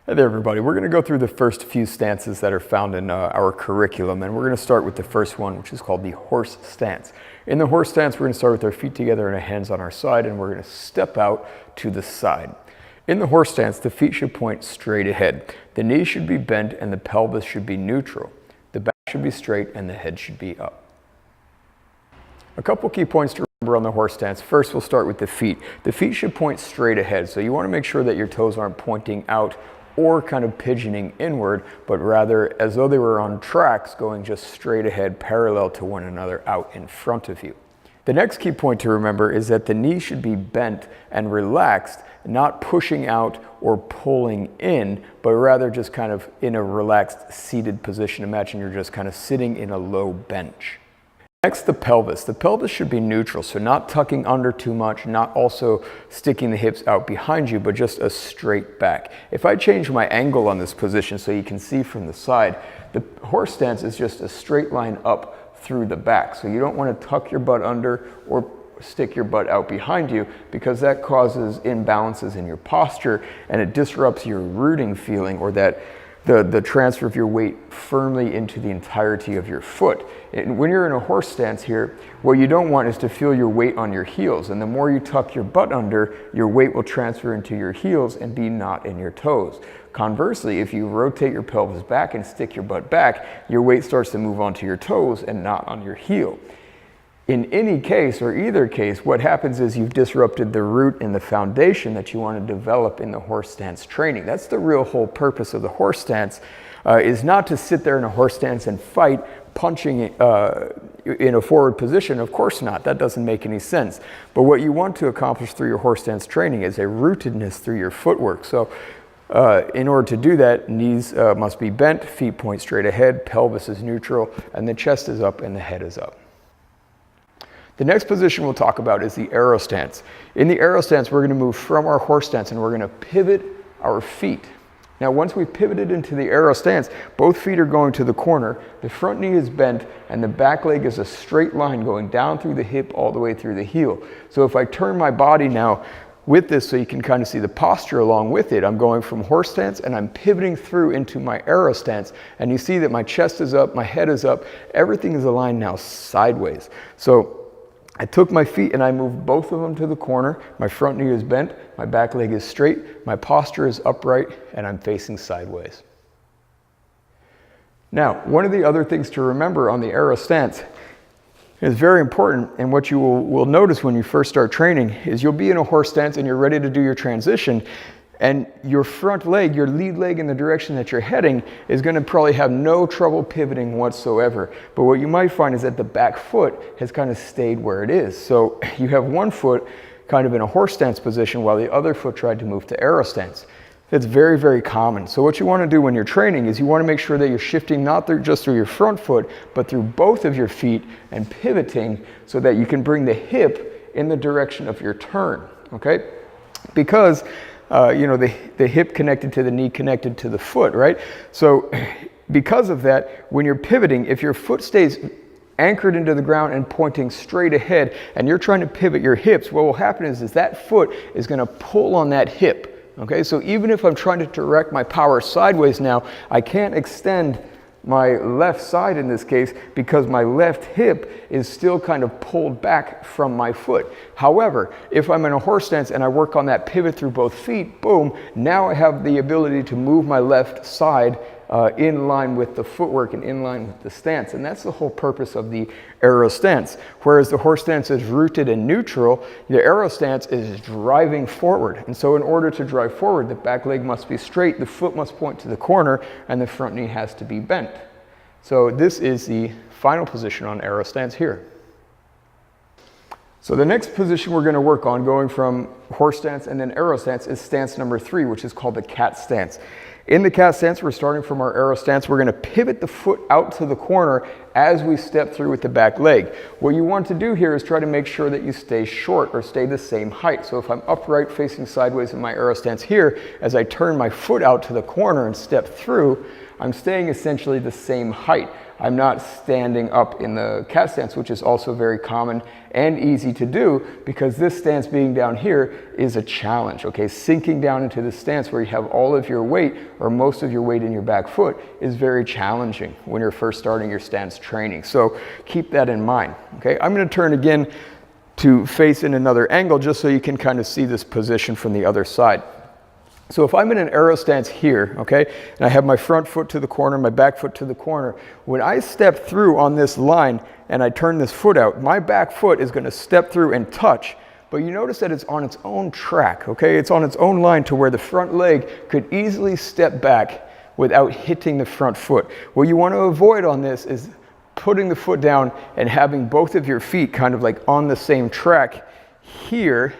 Hey there everybody, we're going to go through the first few stances that are found in our curriculum, and we're going to start with the first one, which is called the horse stance. In the horse stance, we're going to start with our feet together and our hands on our side, and we're going to step out to the side. In the horse stance, the feet should point straight ahead. The knees should be bent and the pelvis should be neutral. The back should be straight and the head should be up. A couple key points to remember on the horse stance. First, we'll start with the feet. The feet should point straight ahead, so you want to make sure that your toes aren't pointing out or kind of pigeoning inward, but rather as though they were on tracks going just straight ahead, parallel to one another out in front of you. The next key point to remember is that the knee should be bent and relaxed, not pushing out or pulling in, but rather just kind of in a relaxed seated position. Imagine you're just kind of sitting in a low bench. Next, the pelvis. The pelvis should be neutral, so not tucking under too much, not also sticking the hips out behind you, but just a straight back. If I change my angle on this position so you can see from the side, the horse stance is just a straight line up through the back. So you don't want to tuck your butt under or stick your butt out behind you, because that causes imbalances in your posture and it disrupts your rooting feeling, or that the transfer of your weight firmly into the entirety of your foot. And when you're in a horse stance here, what you don't want is to feel your weight on your heels. And the more you tuck your butt under, your weight will transfer into your heels and be not in your toes. Conversely, if you rotate your pelvis back and stick your butt back, your weight starts to move onto your toes and not on your heel. In any case, or either case, what happens is you've disrupted the root and the foundation that you want to develop in the horse stance training. That's the real whole purpose of the horse stance, is not to sit there in a horse stance and fight, punching in a forward position. Of course not. That doesn't make any sense. But what you want to accomplish through your horse stance training is a rootedness through your footwork. So in order to do that, knees must be bent, feet point straight ahead, pelvis is neutral, and the chest is up and the head is up. The next position we'll talk about is the arrow stance. In the arrow stance, we're going to move from our horse stance and we're going to pivot our feet. Now, once we've pivoted into the arrow stance, both feet are going to the corner, the front knee is bent, and the back leg is a straight line going down through the hip all the way through the heel. So if I turn my body now with this so you can kind of see the posture along with it, I'm going from horse stance and I'm pivoting through into my arrow stance. And you see that my chest is up, my head is up, everything is aligned now sideways. So I took my feet and I moved both of them to the corner. My front knee is bent, my back leg is straight, my posture is upright, and I'm facing sideways. Now, one of the other things to remember on the arrow stance is very important, and what you will notice when you first start training is you'll be in a horse stance and you're ready to do your transition, and your front leg, your lead leg in the direction that you're heading, is going to probably have no trouble pivoting whatsoever. But what you might find is that the back foot has kind of stayed where it is. So you have one foot kind of in a horse stance position while the other foot tried to move to arrow stance. It's very, very common. So what you want to do when you're training is you want to make sure that you're shifting not just through your front foot, but through both of your feet and pivoting so that you can bring the hip in the direction of your turn, okay? Because the hip connected to the knee connected to the foot, right? So because of that, when you're pivoting, if your foot stays anchored into the ground and pointing straight ahead and you're trying to pivot your hips, what will happen is that foot is going to pull on that hip. Okay, so even if I'm trying to direct my power sideways now, I can't extend my left side in this case because my left hip is still kind of pulled back from my foot. However, if I'm in a horse stance and I work on that pivot through both feet, boom, now I have the ability to move my left side in line with the footwork and in line with the stance. And that's the whole purpose of the arrow stance. Whereas the horse stance is rooted and neutral, the arrow stance is driving forward. And so in order to drive forward, the back leg must be straight, the foot must point to the corner, and the front knee has to be bent. So this is the final position on arrow stance here. So the next position we're going to work on, going from horse stance and then arrow stance, is stance number 3, which is called the cat stance. In the cat stance, we're starting from our arrow stance. We're going to pivot the foot out to the corner as we step through with the back leg. What you want to do here is try to make sure that you stay short or stay the same height. So if I'm upright facing sideways in my arrow stance here, as I turn my foot out to the corner and step through, I'm staying essentially the same height. I'm not standing up in the cat stance, which is also very common and easy to do because this stance being down here is a challenge, okay? Sinking down into the stance where you have all of your weight or most of your weight in your back foot is very challenging when you're first starting your stance training. So keep that in mind, okay? I'm gonna turn again to face in another angle just so you can kind of see this position from the other side. So if I'm in an arrow stance here, okay, and I have my front foot to the corner, my back foot to the corner, when I step through on this line and I turn this foot out, my back foot is going to step through and touch, but you notice that it's on its own track, okay? It's on its own line to where the front leg could easily step back without hitting the front foot. What you want to avoid on this is putting the foot down and having both of your feet kind of like on the same track here,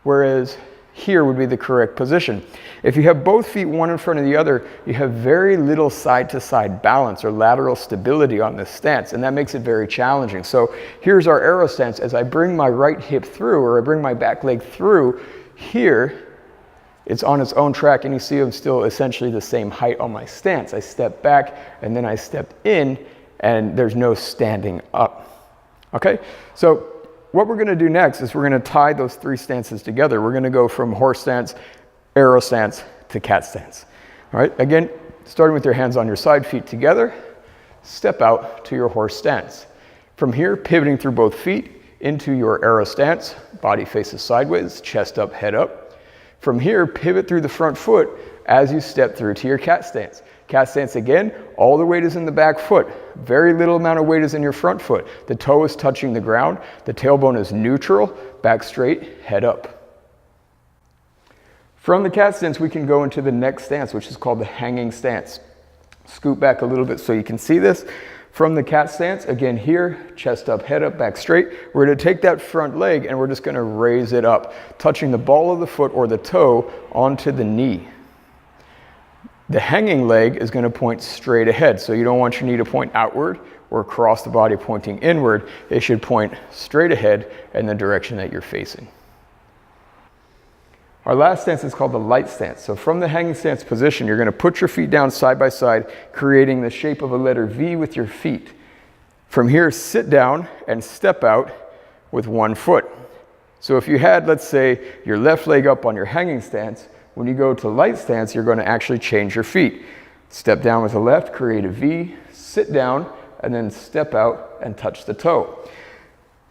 whereas here would be the correct position. If you have both feet one in front of the other, you have very little side-to-side balance or lateral stability on this stance, and that makes it very challenging. So here's our arrow stance. As I bring my right hip through, or I bring my back leg through, here, it's on its own track, and you see I'm still essentially the same height on my stance. I step back, and then I step in, and there's no standing up. Okay, so what we're going to do next is we're going to tie those three stances together. We're going to go from horse stance, arrow stance, to cat stance. All right, again, starting with your hands on your side, feet together, step out to your horse stance. From here, pivoting through both feet into your arrow stance, body faces sideways, chest up, head up. From here, pivot through the front foot as you step through to your cat stance. Cat stance again, all the weight is in the back foot. Very little amount of weight is in your front foot. The toe is touching the ground. The tailbone is neutral, back straight, head up. From the cat stance, we can go into the next stance, which is called the hanging stance. Scoot back a little bit so you can see this. From the cat stance, again here, chest up, head up, back straight. We're going to take that front leg and we're just going to raise it up, touching the ball of the foot or the toe onto the knee. The hanging leg is going to point straight ahead, so you don't want your knee to point outward or across the body pointing inward. It should point straight ahead in the direction that you're facing. Our last stance is called the light stance. So from the hanging stance position, you're going to put your feet down side by side, creating the shape of a letter V with your feet. From here, sit down and step out with one foot. So if you had, let's say, your left leg up on your hanging stance, when you go to light stance, you're going to actually change your feet. Step down with the left, create a V, sit down, and then step out and touch the toe.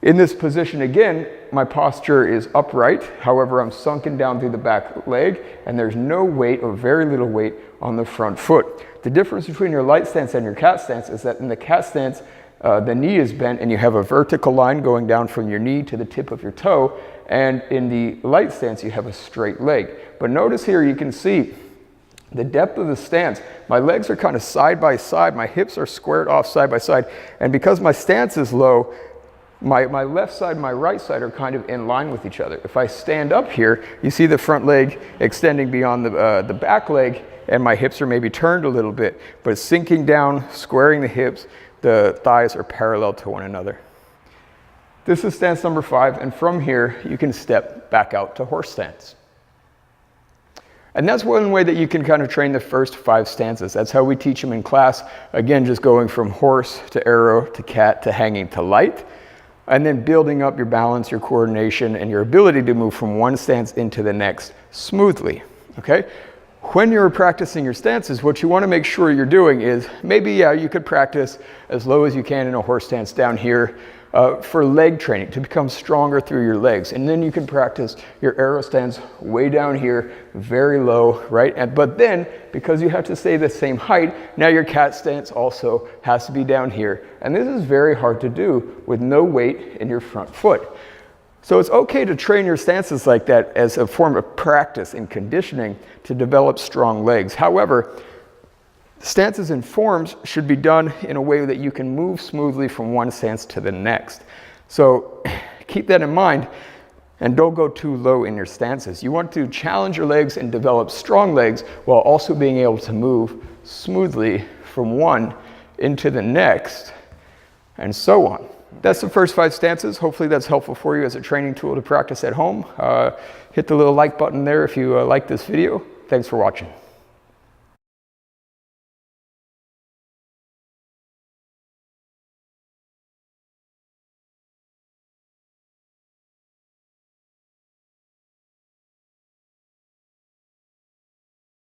In this position again, my posture is upright. However, I'm sunken down through the back leg, and there's no weight or very little weight on the front foot. The difference between your light stance and your cat stance is that in the cat stance, the knee is bent and you have a vertical line going down from your knee to the tip of your toe. And in the light stance, you have a straight leg. But notice here, you can see the depth of the stance. My legs are kind of side by side. My hips are squared off side by side. And because my stance is low, my left side and my right side are kind of in line with each other. If I stand up here, you see the front leg extending beyond the back leg, and my hips are maybe turned a little bit. But sinking down, squaring the hips, the thighs are parallel to one another. This is stance number 5, and from here, you can step back out to horse stance. And that's one way that you can kind of train the first 5 stances. That's how we teach them in class. Again, just going from horse to arrow to cat to hanging to light, and then building up your balance, your coordination, and your ability to move from one stance into the next smoothly, okay? When you're practicing your stances, what you want to make sure you're doing is, maybe, yeah, you could practice as low as you can in a horse stance down here, for leg training, to become stronger through your legs. And then you can practice your arrow stance way down here, very low, right? But then, because you have to stay the same height, now your cat stance also has to be down here. And this is very hard to do with no weight in your front foot. So it's okay to train your stances like that as a form of practice and conditioning to develop strong legs. However, stances and forms should be done in a way that you can move smoothly from one stance to the next. So keep that in mind and don't go too low in your stances. You want to challenge your legs and develop strong legs while also being able to move smoothly from one into the next and so on. That's the first 5 stances. Hopefully that's helpful for you as a training tool to practice at home. Hit the little like button there if you like this video. Thanks for watching.